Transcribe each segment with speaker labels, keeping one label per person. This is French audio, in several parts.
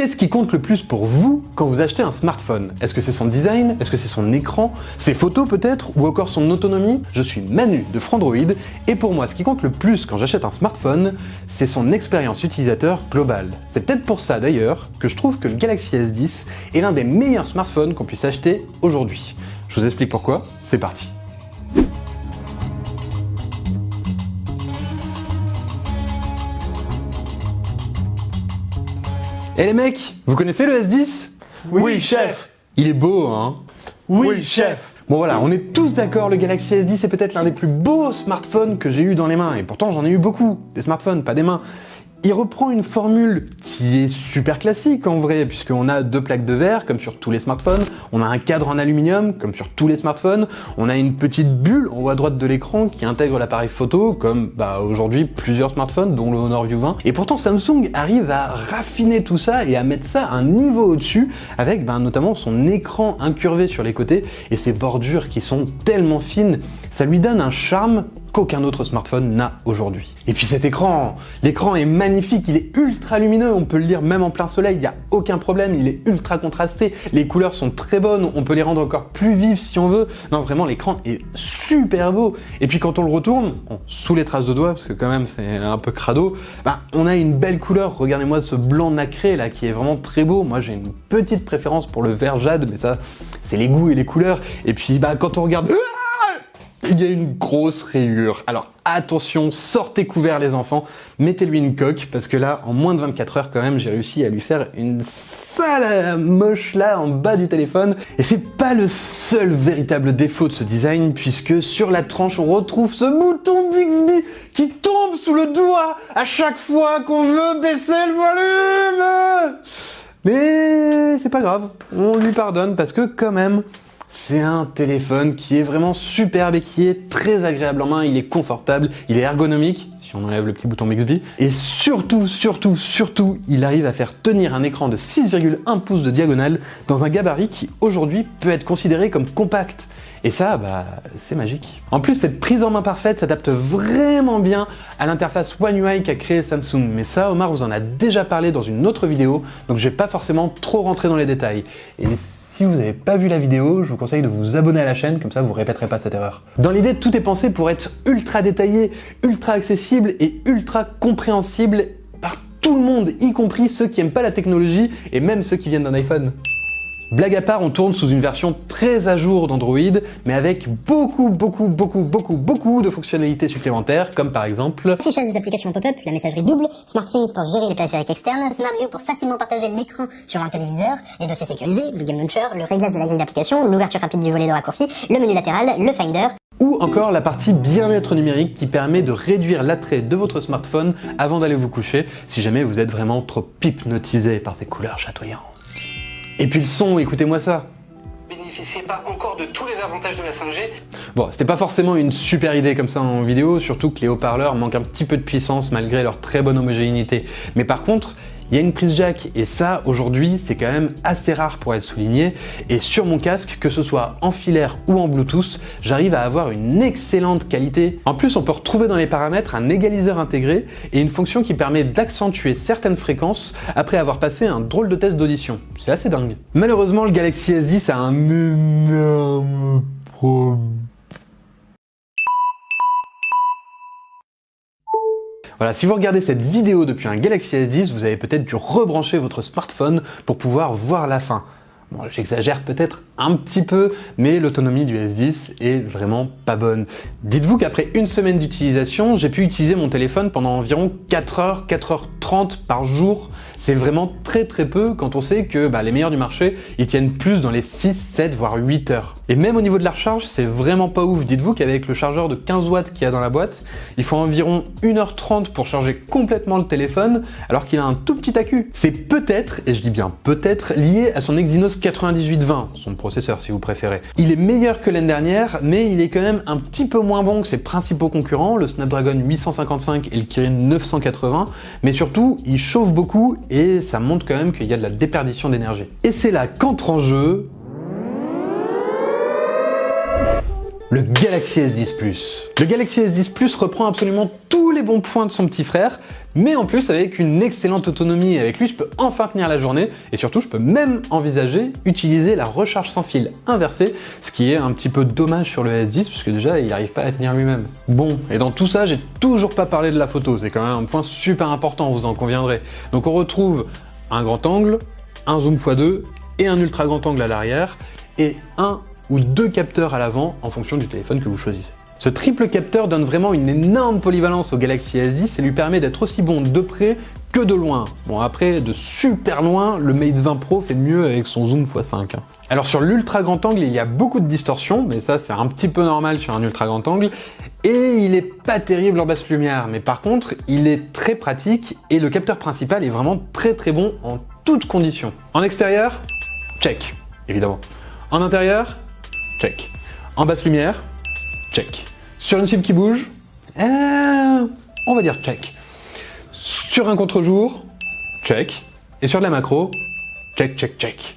Speaker 1: Qu'est-ce qui compte le plus pour vous quand vous achetez un smartphone? Est-ce que c'est son design? Est-ce que c'est son écran? Ses photos peut-être? Ou encore son autonomie? Je suis Manu de Frandroid et pour moi ce qui compte le plus quand j'achète un smartphone, c'est son expérience utilisateur globale. C'est peut-être pour ça d'ailleurs que je trouve que le Galaxy S10 est l'un des meilleurs smartphones qu'on puisse acheter aujourd'hui. Je vous explique pourquoi, c'est parti. Eh les mecs, vous connaissez le S10?
Speaker 2: Oui, chef.
Speaker 1: Il est beau, hein?
Speaker 2: Oui, chef.
Speaker 1: Bon voilà, on est tous d'accord, le Galaxy S10 est peut-être l'un des plus beaux smartphones que j'ai eu dans les mains, et pourtant j'en ai eu beaucoup, des smartphones, pas des mains. Il reprend une formule qui est super classique en vrai, puisqu'on a deux plaques de verre, comme sur tous les smartphones, on a un cadre en aluminium, comme sur tous les smartphones, on a une petite bulle en haut à droite de l'écran qui intègre l'appareil photo, comme aujourd'hui plusieurs smartphones, dont le Honor View 20. Et pourtant Samsung arrive à raffiner tout ça et à mettre ça un niveau au-dessus, avec notamment son écran incurvé sur les côtés et ses bordures qui sont tellement fines, ça lui donne un charme qu'aucun autre smartphone n'a aujourd'hui. Et puis cet écran, l'écran est magnifique, il est ultra lumineux, on peut le lire même en plein soleil, il n'y a aucun problème, il est ultra contrasté, les couleurs sont très bonnes, on peut les rendre encore plus vives si on veut. Non vraiment l'écran est super beau. Et puis quand on le retourne, sous les traces de doigts, parce que quand même c'est un peu crado, on a une belle couleur, regardez-moi ce blanc nacré là qui est vraiment très beau. Moi j'ai une petite préférence pour le vert jade, mais ça c'est les goûts et les couleurs. Et puis quand on regarde... il y a une grosse rayure. Alors attention, sortez couverts les enfants, mettez-lui une coque, parce que là, en moins de 24 heures quand même, j'ai réussi à lui faire une sale moche là en bas du téléphone. Et c'est pas le seul véritable défaut de ce design, puisque sur la tranche, on retrouve ce bouton Bixby qui tombe sous le doigt à chaque fois qu'on veut baisser le volume. Mais c'est pas grave, on lui pardonne, parce que quand même... c'est un téléphone qui est vraiment superbe et qui est très agréable en main, il est confortable, il est ergonomique, si on enlève le petit bouton Bixby, et surtout, il arrive à faire tenir un écran de 6,1 pouces de diagonale dans un gabarit qui aujourd'hui peut être considéré comme compact. Et ça, c'est magique. En plus, cette prise en main parfaite s'adapte vraiment bien à l'interface One UI qu'a créé Samsung. Mais ça, Omar vous en a déjà parlé dans une autre vidéo, donc je vais pas forcément trop rentrer dans les détails. Et si vous n'avez pas vu la vidéo, je vous conseille de vous abonner à la chaîne, comme ça vous répéterez pas cette erreur. Dans l'idée, tout est pensé pour être ultra détaillé, ultra accessible et ultra compréhensible par tout le monde, y compris ceux qui aiment pas la technologie et même ceux qui viennent d'un iPhone. Blague à part, on tourne sous une version très à jour d'Android, mais avec beaucoup de fonctionnalités supplémentaires, comme par exemple
Speaker 3: l'affichage des applications pop-up, la messagerie double, SmartThings pour gérer les périphériques externes, SmartView pour facilement partager l'écran sur un téléviseur, les dossiers sécurisés, le Game Launcher, le réglage de la grille d'application, l'ouverture rapide du volet de raccourci, le menu latéral, le Finder,
Speaker 1: ou encore la partie bien-être numérique qui permet de réduire l'attrait de votre smartphone avant d'aller vous coucher, si jamais vous êtes vraiment trop hypnotisé par ces couleurs chatoyantes. Et puis le son, écoutez-moi ça.
Speaker 4: Bénéficiez pas encore de tous les avantages de la 5G.
Speaker 1: Bon, c'était pas forcément une super idée comme ça en vidéo, surtout que les haut-parleurs manquent un petit peu de puissance malgré leur très bonne homogénéité. Mais par contre, il y a une prise jack et ça, aujourd'hui, c'est quand même assez rare pour être souligné. Et sur mon casque, que ce soit en filaire ou en Bluetooth, j'arrive à avoir une excellente qualité. En plus, on peut retrouver dans les paramètres un égaliseur intégré et une fonction qui permet d'accentuer certaines fréquences après avoir passé un drôle de test d'audition. C'est assez dingue. Malheureusement, le Galaxy S10 a un énorme problème. Voilà, si vous regardez cette vidéo depuis un Galaxy S10, vous avez peut-être dû rebrancher votre smartphone pour pouvoir voir la fin. Bon, j'exagère peut-être un petit peu, mais l'autonomie du S10 est vraiment pas bonne. Dites-vous qu'après une semaine d'utilisation, j'ai pu utiliser mon téléphone pendant environ 4h30 par jour. C'est vraiment très peu quand on sait que les meilleurs du marché, ils tiennent plus dans les 6, 7, voire 8 heures. Et même au niveau de la recharge, c'est vraiment pas ouf. Dites-vous qu'avec le chargeur de 15 watts qu'il y a dans la boîte, il faut environ 1h30 pour charger complètement le téléphone, alors qu'il a un tout petit accu. C'est peut-être, et je dis bien peut-être, lié à son Exynos 9820, son processeur si vous préférez. Il est meilleur que l'année dernière, mais il est quand même un petit peu moins bon que ses principaux concurrents, le Snapdragon 855 et le Kirin 980, mais surtout, il chauffe beaucoup et ça montre quand même qu'il y a de la déperdition d'énergie. Et c'est là qu'entre en jeu Le Galaxy S10 Plus. Le Galaxy S10 Plus reprend absolument tous les bons points de son petit frère, mais en plus avec une excellente autonomie. Avec lui, je peux enfin tenir la journée et surtout, je peux même envisager utiliser la recharge sans fil inversée, ce qui est un petit peu dommage sur le S10 puisque déjà, il n'arrive pas à tenir lui-même. Bon, et dans tout ça, j'ai toujours pas parlé de la photo. C'est quand même un point super important, vous en conviendrez. Donc on retrouve un grand angle, un zoom x2 et un ultra grand angle à l'arrière et un ou deux capteurs à l'avant en fonction du téléphone que vous choisissez. Ce triple capteur donne vraiment une énorme polyvalence au Galaxy S10 et lui permet d'être aussi bon de près que de loin. Bon après, de super loin, le Mate 20 Pro fait mieux avec son zoom x5. Alors sur l'ultra grand angle, il y a beaucoup de distorsion, mais ça c'est un petit peu normal sur un ultra grand angle, et il est pas terrible en basse lumière, mais par contre, il est très pratique et le capteur principal est vraiment très bon en toutes conditions. En extérieur, check, évidemment. En intérieur, check. En basse lumière, check. Sur une cible qui bouge, on va dire check. Sur un contre-jour, check. Et sur de la macro, check.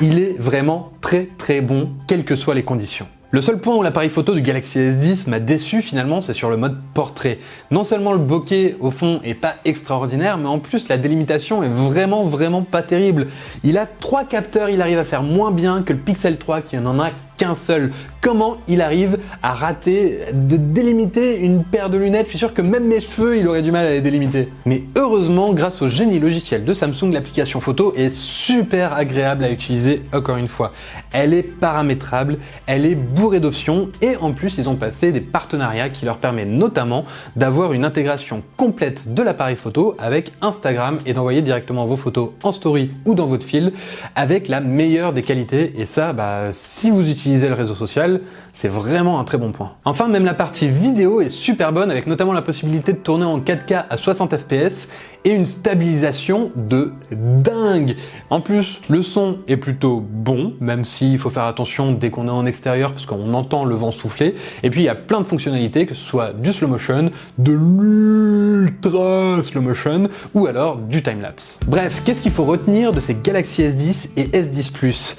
Speaker 1: Il est vraiment très bon, quelles que soient les conditions. Le seul point où l'appareil photo du Galaxy S10 m'a déçu finalement, c'est sur le mode portrait. Non seulement le bokeh au fond est pas extraordinaire, mais en plus la délimitation est vraiment pas terrible. Il a 3 capteurs, il arrive à faire moins bien que le Pixel 3 qui n'en a qu'un seul. Comment il arrive à rater de délimiter une paire de lunettes? Je suis sûr que même mes cheveux, il aurait du mal à les délimiter. Mais heureusement, grâce au génie logiciel de Samsung, l'application photo est super agréable à utiliser encore une fois. Elle est paramétrable, elle est bourrée d'options et en plus, ils ont passé des partenariats qui leur permettent notamment d'avoir une intégration complète de l'appareil photo avec Instagram et d'envoyer directement vos photos en story ou dans votre fil avec la meilleure des qualités. Et ça, si vous utilisez le réseau social, c'est vraiment un très bon point. Enfin, même la partie vidéo est super bonne avec notamment la possibilité de tourner en 4K à 60 fps et une stabilisation de dingue. En plus, le son est plutôt bon, même s'il faut faire attention dès qu'on est en extérieur parce qu'on entend le vent souffler. Et puis, il y a plein de fonctionnalités, que ce soit du slow motion, de l'ultra slow motion ou alors du time-lapse. Bref, qu'est-ce qu'il faut retenir de ces Galaxy S10 et S10 Plus ?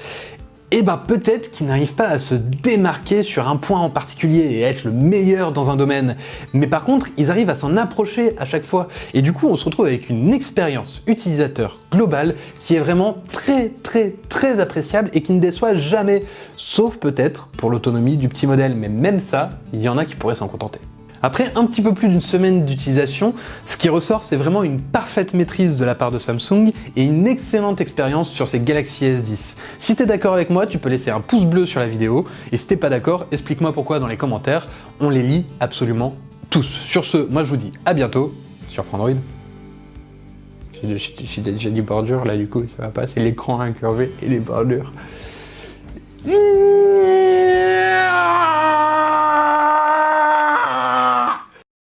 Speaker 1: Peut-être qu'ils n'arrivent pas à se démarquer sur un point en particulier et à être le meilleur dans un domaine. Mais par contre, ils arrivent à s'en approcher à chaque fois. Et du coup, on se retrouve avec une expérience utilisateur globale qui est vraiment très appréciable et qui ne déçoit jamais. Sauf peut-être pour l'autonomie du petit modèle. Mais même ça, il y en a qui pourraient s'en contenter. Après un petit peu plus d'une semaine d'utilisation, ce qui ressort, c'est vraiment une parfaite maîtrise de la part de Samsung et une excellente expérience sur ces Galaxy S10. Si t'es d'accord avec moi, tu peux laisser un pouce bleu sur la vidéo, et si t'es pas d'accord, explique-moi pourquoi dans les commentaires, on les lit absolument tous. Sur ce, moi je vous dis à bientôt sur Frandroid. J'ai déjà dit bordure là, du coup ça va pas, c'est l'écran incurvé et les bordures.